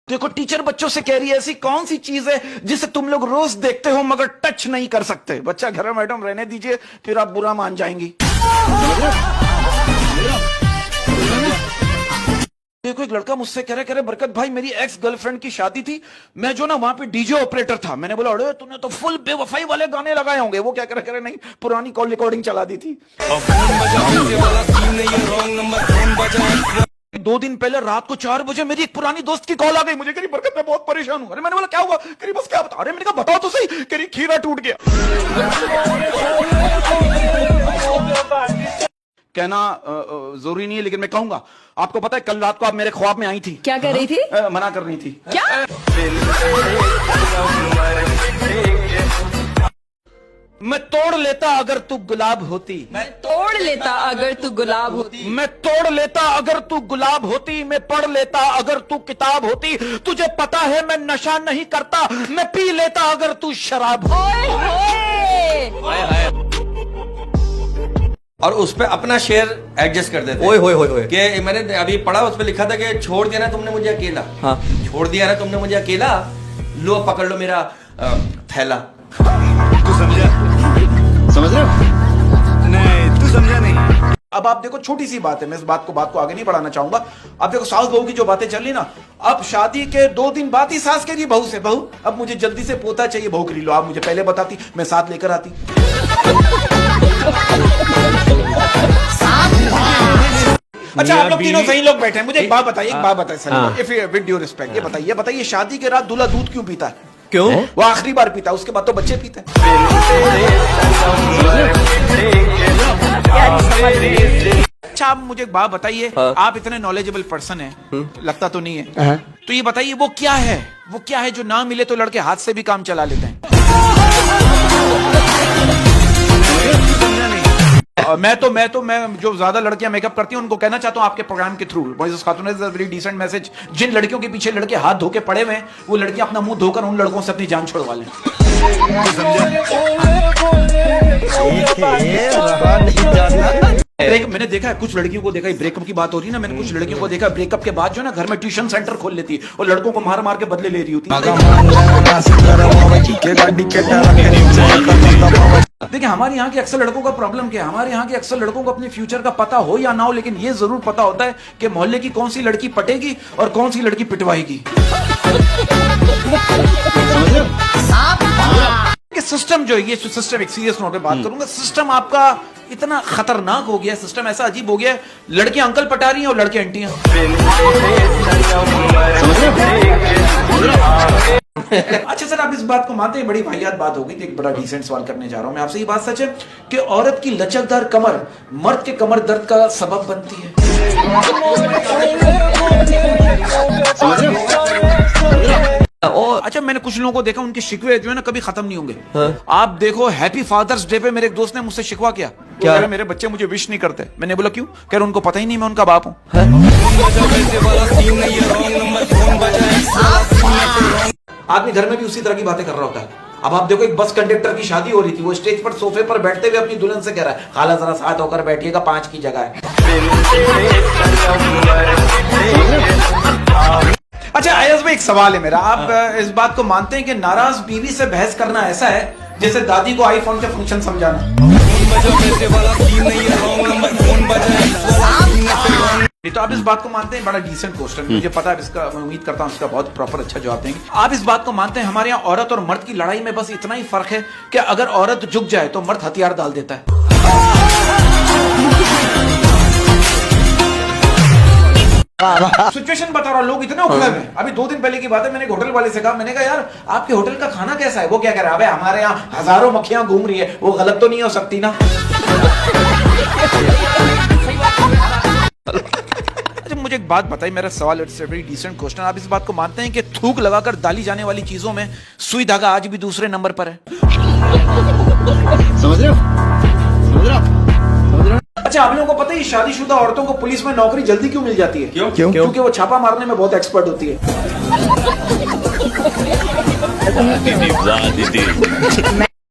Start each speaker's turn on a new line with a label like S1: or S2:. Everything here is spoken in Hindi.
S1: देखो टीचर बच्चों से कह रही है ऐसी कौन सी चीज है जिसे तुम लोग रोज देखते हो मगर टच नहीं कर सकते। बच्चा घर में मैडम रहने दीजिए फिर आप बुरा मान जाएंगी। देखो एक लड़का मुझसे कह रहे बरकत भाई मेरी एक्स गर्लफ्रेंड की शादी थी, मैं जो ना वहां पे डीजे ऑपरेटर था। मैंने बोला अरे तूने तो फुल बेवफाई वाले गाने लगाए होंगे। वो क्या कह रहे नहीं पुरानी कॉल रिकॉर्डिंग चला दी थी। 2 दिन पहले रात को 4 बजे मेरी एक पुरानी दोस्त की कॉल आ गई। मुझे कह रही बरकत मैं बहुत परेशान हूं। अरे मैंने बोला क्या हुआ? कह रही बस क्या बता। अरे मैंने कहा बताओ तो सही। कह रही खीरा टूट गया। कहना जरूरी नहीं है लेकिन मैं कहूंगा। आपको पता है कल रात को आप मेरे ख्वाब में आई थी।
S2: क्या कर रही थी?
S1: मना कर रही थी।
S2: क्या?
S1: मैं तोड़ लेता अगर तू गुलाब होती।
S2: मैं तोड़ लेता अगर तू गुलाब होती।
S1: मैं तोड़ लेता अगर तू गुलाब होती। मैं पढ़ लेता अगर तू किताब होती। तुझे पता है मैं नशा नहीं करता। मैं पी लेता अगर तू शराब होती।
S3: और उस पे अपना शेयर एडजस्ट कर देते।
S4: ओए होए होए होए
S3: कि मैंने अभी पढ़ा उस पे लिखा था कि छोड़ दिया ना तुमने मुझे अकेला। हाँ छोड़ दिया ना तुमने मुझे अकेला, लो पकड़ लो मेरा थैला।
S4: तू समझा? समझ रहे हो? नहीं तू समझा नहीं।
S1: अब आप देखो छोटी सी बात है, मैं इस बात को आगे नहीं बढ़ाना चाहूंगा। अब देखो सास बहू की जो बातें चल रही ना, अब शादी के 2 दिन बाद ही सास कह रही बहू से बहू अब मुझे जल्दी से पोता चाहिए, बहू खरीद लो। आप मुझे पहले बताती मैं साथ लेकर आती। अच्छा आप लोग तीनों सही लोग बैठे हैं, मुझे एक बात बताइए, if you with due respect ये बताइए शादी के रात दूल्हा दूध क्यों पीता है?
S4: क्यों?
S1: वो आखिरी बार पीता है, उसके बाद तो बच्चे पीते हैं। अच्छा आप मुझे एक बात बताइए, आप इतने नॉलेजेबल पर्सन हैं, लगता तो नहीं है, तो ये बताइए वो क्या है जो ना मिले तो लड़के हाथ से भी काम चला लेते हैं? मैं जो ज्यादा लड़कियां मेकअप करती हैं उनको कहना चाहता हूं आपके प्रोग्राम के थ्रू, वेरी डिसेंट मैसेज। जिन लड़कियों के पीछे लड़के हाथ धो के पड़े हुए हैं वो लड़कियां अपना मुंह धोकर उन लड़कों से अपनी जान छुड़वा लें। मैंने देखा है कुछ लड़कियों को देखा, ब्रेकअप की बात हो रही है ना, मैंने कुछ लड़कियों को देखा ब्रेकअप के बाद जो ना घर में ट्यूशन सेंटर खोल लेती है और लड़कों को मार मार के बदले ले रही होती है। देखिए हमारे यहाँ के अक्सर लड़कों का प्रॉब्लम क्या है, हमारे यहाँ के अक्सर लड़कों को अपने फ्यूचर का पता हो या ना हो लेकिन ये जरूर पता होता है कि मोहल्ले की कौन सी लड़की पटेगी और कौन सी लड़की पिटवाएगी। सिस्टम जो है ये सिस्टम, एक सीरियस नोट पे बात करूंगा, सिस्टम आपका इतना खतरनाक हो गया, सिस्टम ऐसा अजीब हो गया है, लड़कियां अंकल पटा रही हैं और लड़के आंटियां। अच्छा सर आप इस बात को मानते हैं, बड़ी वाहियात बात हो गई थी, एक बड़ा डिसेंट सवाल करने जा रहा हूं मैं आपसे। ये बात सच है कि औरत की लचकदार कमर मर्द के कमर दर्द का सबब बनती है? अच्छा मैंने कुछ लोगों को देखा उनके शिकवे जो है ना कभी खत्म नहीं होंगे। आप देखो हैप्पी फादर्स डे पे मेरे एक दोस्त ने मुझसे शिकवा किया, क्या मेरे बच्चे मुझे विश नहीं करते। मैंने बोला क्यों? कह रहे उनको पता ही नहीं मैं उनका बाप हूं। आदमी घर में भी उसी तरह की बातें कर रहा होता है। अब आप देखो एक बस कंडक्टर की शादी हो रही थी, वो स्टेज पर सोफे पर बैठते हुए अपनी दुल्हन से कह रहा है खाला जरा साथ होकर बैठिएगा 5 की जगह है। अच्छा आयज भाई एक सवाल है मेरा, आप इस बात को मानते हैं कि नाराज बीवी से बहस करना ऐसा है जैसे दादी को आईफोन के फंक्शन समझाना? तो आप इस बात को मानते हैं, बड़ा डिसेंट क्वेश्चन, मुझे पता है इसका, मैं उम्मीद करता हूं इसका बहुत प्रॉपर अच्छा जवाब देंगे। आप इस बात को मानते हैं हमारे यहाँ औरत और मर्द की लड़ाई में बस इतना ही फर्क है कि अगर औरत झुक जाए तो मर्द हथियार डाल देता है? सिचुएशन बता रहा हूं, लोग इतने उखड़े हुए। अभी 2 दिन पहले की बात है, मैंने होटल वाले से कहा, मैंने कहा यार आपके होटल का खाना कैसा है? वो क्या कह रहा है, अबे हमारे यहाँ हजारों मक्खियां घूम रही है, वो गलत तो नहीं हो सकती ना? अच्छा मुझे एक बात बताइए, मेरा सवाल it's a very decent question, आप इस बात को मानते हैं कि थूक लगाकर डाली जाने वाली चीजों में सुई धागा आज भी दूसरे नंबर पर है?
S4: समझ रहे हो?
S1: अच्छा आप लोगों को पता है शादीशुदा औरतों को पुलिस में नौकरी जल्दी क्यों मिल जाती है?
S4: क्यों?
S1: क्योंकि वो छापा मारने में बहुत एक्सपर्ट होती है।